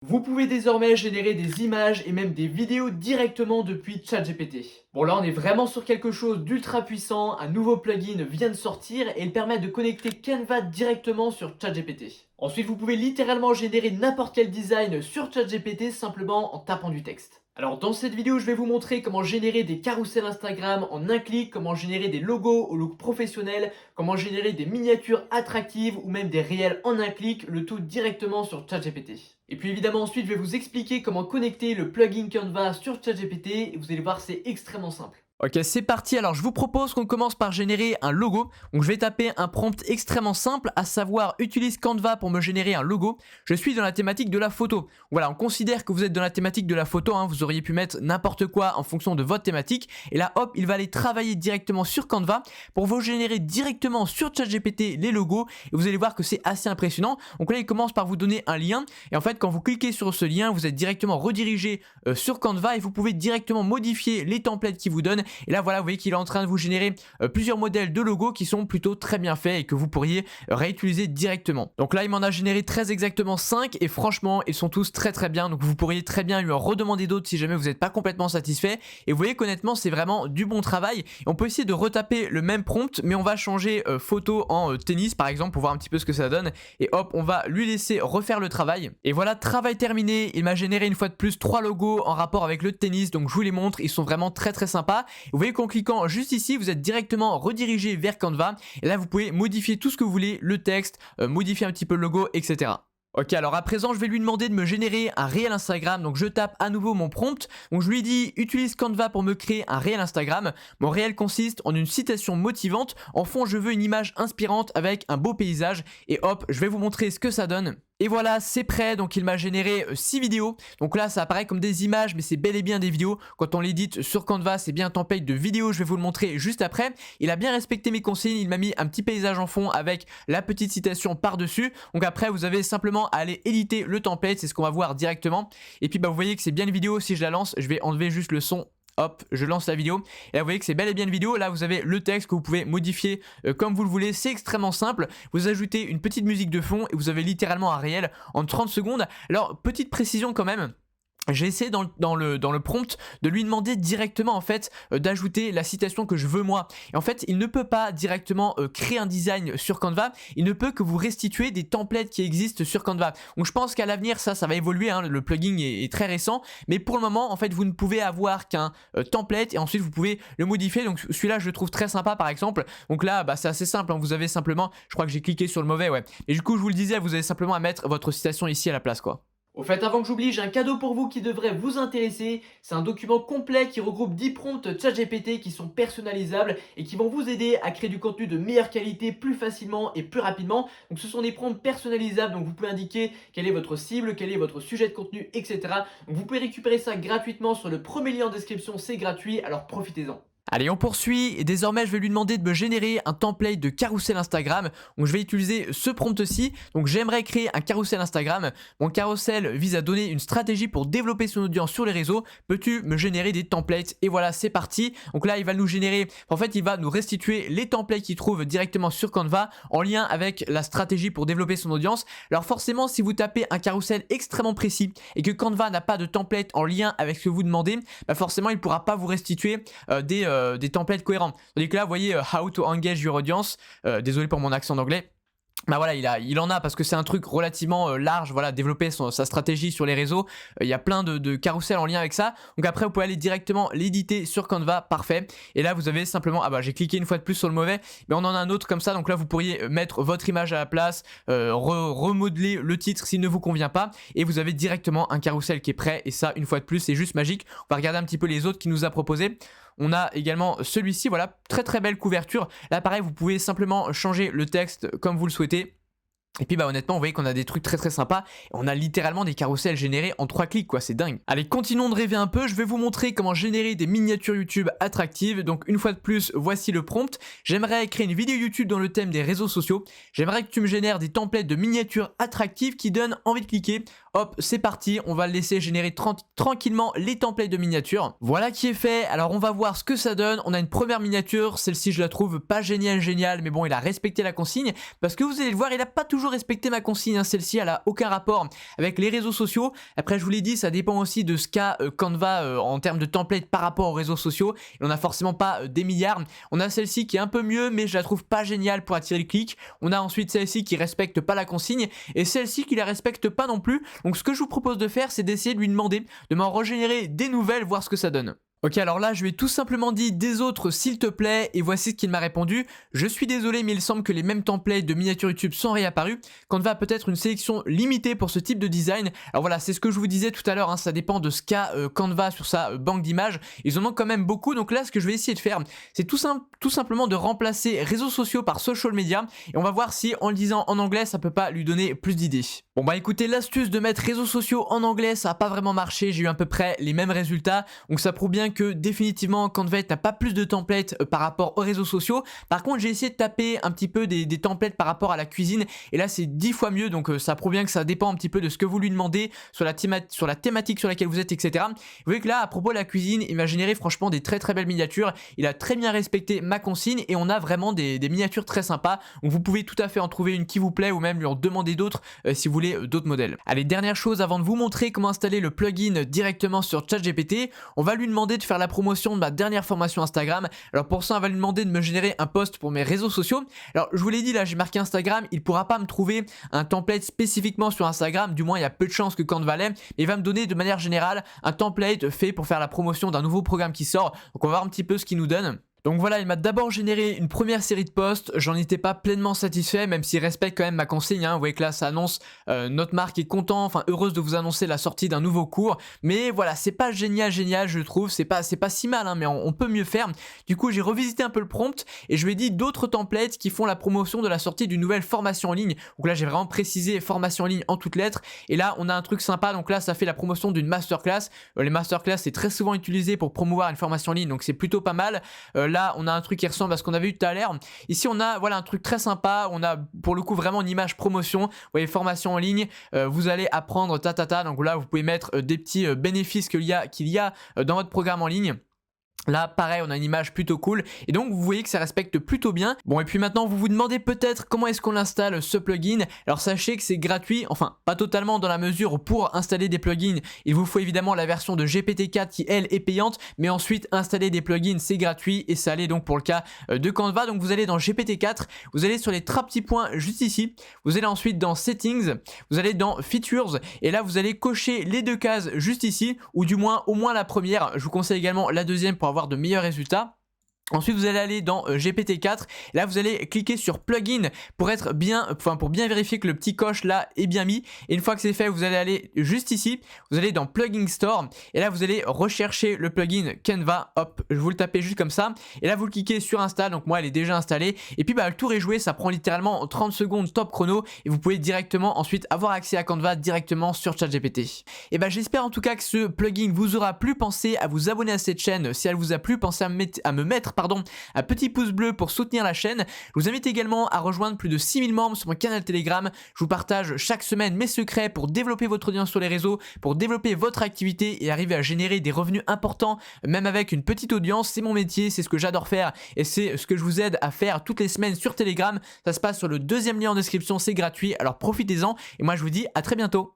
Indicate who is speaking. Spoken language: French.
Speaker 1: Vous pouvez désormais générer des images et même des vidéos directement depuis ChatGPT. Bon là on est vraiment sur quelque chose d'ultra puissant, un nouveau plugin vient de sortir et il permet de connecter Canva directement sur ChatGPT. Ensuite vous pouvez littéralement générer n'importe quel design sur ChatGPT simplement en tapant du texte. Alors dans cette vidéo je vais vous montrer comment générer des carousels Instagram en un clic, comment générer des logos au look professionnel, comment générer des miniatures attractives ou même des réels en un clic, le tout directement sur ChatGPT. Et puis évidemment ensuite je vais vous expliquer comment connecter le plugin Canva sur ChatGPT et vous allez voir c'est extrêmement simple.
Speaker 2: Ok, c'est parti. Alors, je vous propose qu'on commence par générer un logo. Donc, je vais taper un prompt extrêmement simple, à savoir utilise Canva pour me générer un logo. Je suis dans la thématique de la photo. Voilà, on considère que vous êtes dans la thématique de la photo. Vous auriez pu mettre n'importe quoi en fonction de votre thématique. Et là, hop, il va aller travailler directement sur Canva pour vous générer directement sur ChatGPT les logos. Et vous allez voir que c'est assez impressionnant. Donc là, il commence par vous donner un lien. Et en fait, quand vous cliquez sur ce lien, vous êtes directement redirigé sur Canva et vous pouvez directement modifier les templates qu'il vous donne. Et là voilà, vous voyez qu'il est en train de vous générer plusieurs modèles de logos qui sont plutôt très bien faits et que vous pourriez réutiliser directement. Donc là il m'en a généré très exactement 5 et franchement ils sont tous très bien. Donc vous pourriez très bien lui en redemander d'autres si jamais vous n'êtes pas complètement satisfait. Et vous voyez qu'honnêtement c'est vraiment du bon travail. Et on peut essayer de retaper le même prompt mais on va changer photo en tennis par exemple pour voir un petit peu ce que ça donne. Et hop, on va lui laisser refaire le travail. Et voilà, travail terminé. Il m'a généré une fois de plus 3 logos en rapport avec le tennis. Donc je vous les montre, ils sont vraiment très sympas. Vous voyez qu'en cliquant juste ici, vous êtes directement redirigé vers Canva. Et là, vous pouvez modifier tout ce que vous voulez, le texte, modifier un petit peu le logo, etc. Ok, alors à présent je vais lui demander de me générer un réel Instagram. Donc je tape à nouveau mon prompt. Donc je lui dis utilise Canva pour me créer un réel Instagram. Mon réel consiste en une citation motivante. En fond je veux une image inspirante avec un beau paysage. Et hop, je vais vous montrer ce que ça donne. Et voilà, c'est prêt. Donc il m'a généré 6 vidéos. Donc là ça apparaît comme des images mais c'est bel et bien des vidéos. Quand on l'édite sur Canva c'est bien un template de vidéo. Je vais vous le montrer juste après. Il a bien respecté mes consignes. Il m'a mis un petit paysage en fond avec la petite citation par dessus. Donc après vous avez simplement à aller éditer le template. C'est ce qu'on va voir directement. Et puis bah vous voyez que c'est bien une vidéo. Si je la lance, je vais enlever juste le son. Hop, je lance la vidéo et là vous voyez que c'est bel et bien une vidéo. Là vous avez le texte que vous pouvez modifier comme vous le voulez. C'est extrêmement simple. Vous ajoutez une petite musique de fond et vous avez littéralement un réel en 30 secondes. Alors petite précision quand même. J'ai essayé dans le prompt de lui demander directement en fait d'ajouter la citation que je veux moi. Et en fait il ne peut pas directement créer un design sur Canva. Il ne peut que vous restituer des templates qui existent sur Canva. Donc je pense qu'à l'avenir ça va évoluer. Le plugin est très récent. Mais pour le moment en fait vous ne pouvez avoir qu'un template et ensuite vous pouvez le modifier. Donc celui-là je le trouve très sympa par exemple. Donc là bah, c'est assez simple. Vous avez simplement, je crois que j'ai cliqué sur le mauvais ouais. Et du coup je vous le disais, vous avez simplement à mettre votre citation ici à la place quoi.
Speaker 1: Au fait, avant que j'oublie, j'ai un cadeau pour vous qui devrait vous intéresser. C'est un document complet qui regroupe 10 prompts ChatGPT qui sont personnalisables et qui vont vous aider à créer du contenu de meilleure qualité plus facilement et plus rapidement. Donc ce sont des prompts personnalisables, donc vous pouvez indiquer quelle est votre cible, quel est votre sujet de contenu, etc. Donc vous pouvez récupérer ça gratuitement sur le premier lien en description, c'est gratuit, alors profitez-en.
Speaker 2: Allez, on poursuit et désormais je vais lui demander de me générer un template de carrousel Instagram. Donc je vais utiliser ce prompt-ci. Donc j'aimerais créer un carrousel Instagram. Mon carrousel vise à donner une stratégie pour développer son audience sur les réseaux. Peux-tu me générer des templates? Et voilà, c'est parti. Donc là, il va nous générer, en fait, il va nous restituer les templates qu'il trouve directement sur Canva en lien avec la stratégie pour développer son audience. Alors forcément, si vous tapez un carrousel extrêmement précis et que Canva n'a pas de template en lien avec ce que vous demandez, bah forcément, il ne pourra pas vous restituer des templates cohérents. Tandis que là, vous voyez, how to engage your audience. Désolé pour mon accent d'anglais. Bah voilà, il en a parce que c'est un truc relativement large, voilà, développer sa stratégie sur les réseaux. Il y a plein de carousels en lien avec ça. Donc après, vous pouvez aller directement l'éditer sur Canva, parfait. Et là, vous avez simplement, ah bah j'ai cliqué une fois de plus sur le mauvais, mais on en a un autre comme ça. Donc là, vous pourriez mettre votre image à la place, remodeler le titre s'il ne vous convient pas. Et vous avez directement un carrousel qui est prêt. Et ça, une fois de plus, c'est juste magique. On va regarder un petit peu les autres qu'il nous a proposés. On a également celui-ci, voilà, très belle couverture. Là pareil, vous pouvez simplement changer le texte comme vous le souhaitez. Et puis bah honnêtement vous voyez qu'on a des trucs très sympas. On a littéralement des carousels générés en 3 clics quoi, c'est dingue. Allez, continuons de rêver un peu, je vais vous montrer comment générer des miniatures YouTube attractives. Donc une fois de plus, voici le prompt. J'aimerais créer une vidéo YouTube dans le thème des réseaux sociaux. J'aimerais que tu me génères des templates de miniatures attractives qui donnent envie de cliquer. Hop, c'est parti, on va le laisser générer tranquillement les templates de miniatures. Voilà qui est fait, alors on va voir ce que ça donne. On a une première miniature, celle-ci je la trouve pas géniale, mais bon, il a respecté la consigne, parce que vous allez le voir, il a pas toujours respecté ma consigne, hein. Celle-ci, elle a aucun rapport avec les réseaux sociaux. Après, je vous l'ai dit, ça dépend aussi de ce qu'a Canva en termes de templates par rapport aux réseaux sociaux. Et on n'a forcément pas des milliards. On a celle-ci qui est un peu mieux, mais je la trouve pas géniale pour attirer le clic. On a ensuite celle-ci qui respecte pas la consigne, et celle-ci qui la respecte pas non plus. Donc ce que je vous propose de faire, c'est d'essayer de lui demander de m'en régénérer des nouvelles, voir ce que ça donne. Ok, alors là je lui ai tout simplement dit des autres s'il te plaît, et voici ce qu'il m'a répondu. Je suis désolé, mais il semble que les mêmes templates de miniatures YouTube sont réapparus. Canva a peut-être une sélection limitée pour ce type de design. Alors voilà, c'est ce que je vous disais tout à l'heure, hein, ça dépend de ce qu'a Canva sur sa banque d'images. Ils en ont quand même beaucoup, donc là ce que je vais essayer de faire, c'est tout simplement de remplacer réseaux sociaux par social media, et on va voir si en le disant en anglais ça peut pas lui donner plus d'idées. Bon bah écoutez, l'astuce de mettre réseaux sociaux en anglais, ça a pas vraiment marché, j'ai eu à peu près les mêmes résultats, donc ça prouve bien que définitivement Canva n'a pas plus de templates par rapport aux réseaux sociaux. Par contre, j'ai essayé de taper un petit peu des templates par rapport à la cuisine, et là c'est 10 fois mieux, donc ça prouve bien que ça dépend un petit peu de ce que vous lui demandez, sur la thématique sur laquelle vous êtes, etc. Vous voyez que là, à propos de la cuisine, il m'a généré franchement des très belles miniatures, il a très bien respecté ma consigne, et on a vraiment des miniatures très sympas, donc vous pouvez tout à fait en trouver une qui vous plaît, ou même lui en demander d'autres si vous voulez d'autres modèles. Allez, dernière chose avant de vous montrer comment installer le plugin directement sur ChatGPT, on va lui demander de faire la promotion de ma dernière formation Instagram. Alors pour ça, on va lui demander de me générer un post pour mes réseaux sociaux. Alors je vous l'ai dit, là j'ai marqué Instagram, il pourra pas me trouver un template spécifiquement sur Instagram, du moins il y a peu de chances que Canva l'ait, mais il va me donner de manière générale un template fait pour faire la promotion d'un nouveau programme qui sort. Donc on va voir un petit peu ce qu'il nous donne. Donc voilà, il m'a d'abord généré une première série de posts, j'en étais pas pleinement satisfait, même s'il respecte quand même ma consigne, hein. Vous voyez que là ça annonce notre marque est content, enfin heureuse de vous annoncer la sortie d'un nouveau cours, mais voilà, c'est pas génial je trouve, c'est pas si mal, hein, mais on peut mieux faire. Du coup j'ai revisité un peu le prompt, et je lui ai dit d'autres templates qui font la promotion de la sortie d'une nouvelle formation en ligne. Donc là j'ai vraiment précisé formation en ligne en toutes lettres, et là on a un truc sympa, donc là ça fait la promotion d'une masterclass. Les masterclass c'est très souvent utilisé pour promouvoir une formation en ligne, donc c'est plutôt pas mal. Là on a un truc qui ressemble à ce qu'on avait vu tout à l'heure. Ici on a voilà un truc très sympa, on a pour le coup vraiment une image promotion. Vous voyez, formation en ligne, vous allez apprendre donc là vous pouvez mettre des petits bénéfices qu'il y a dans votre programme en ligne. Là pareil, on a une image plutôt cool, et donc vous voyez que ça respecte plutôt bien. Bon, et puis maintenant vous vous demandez peut-être comment est-ce qu'on installe ce plugin. Alors sachez que c'est gratuit, enfin pas totalement, dans la mesure où pour installer des plugins il vous faut évidemment la version de GPT-4 qui elle est payante, mais ensuite installer des plugins c'est gratuit, et ça l'est donc pour le cas de Canva. Donc vous allez dans GPT-4, vous allez sur les trois petits points juste ici, vous allez ensuite dans Settings, vous allez dans Features, et là vous allez cocher les deux cases juste ici, ou du moins au moins la première. Je vous conseille également la deuxième pour avoir de meilleurs résultats. Ensuite vous allez aller dans GPT-4, là vous allez cliquer sur plugin pour être bien, pour bien vérifier que le petit coche là est bien mis, et une fois que c'est fait vous allez aller juste ici, vous allez dans plugin store, et là vous allez rechercher le plugin Canva. Hop, je vous le tapez juste comme ça, et là vous le cliquez sur install. Donc moi elle est déjà installée, et puis le tour est joué, ça prend littéralement 30 secondes top chrono, et vous pouvez directement ensuite avoir accès à Canva directement sur ChatGPT. Et j'espère en tout cas que ce plugin vous aura plu. Pensez à vous abonner à cette chaîne si elle vous a plu, pensez à me mettre un petit pouce bleu pour soutenir la chaîne. Je vous invite également à rejoindre plus de 6000 membres sur mon canal Telegram. Je vous partage chaque semaine mes secrets pour développer votre audience sur les réseaux, pour développer votre activité et arriver à générer des revenus importants, même avec une petite audience. C'est mon métier, c'est ce que j'adore faire, et c'est ce que je vous aide à faire toutes les semaines sur Telegram. Ça se passe sur le deuxième lien en description, c'est gratuit, alors profitez-en, et moi je vous dis à très bientôt.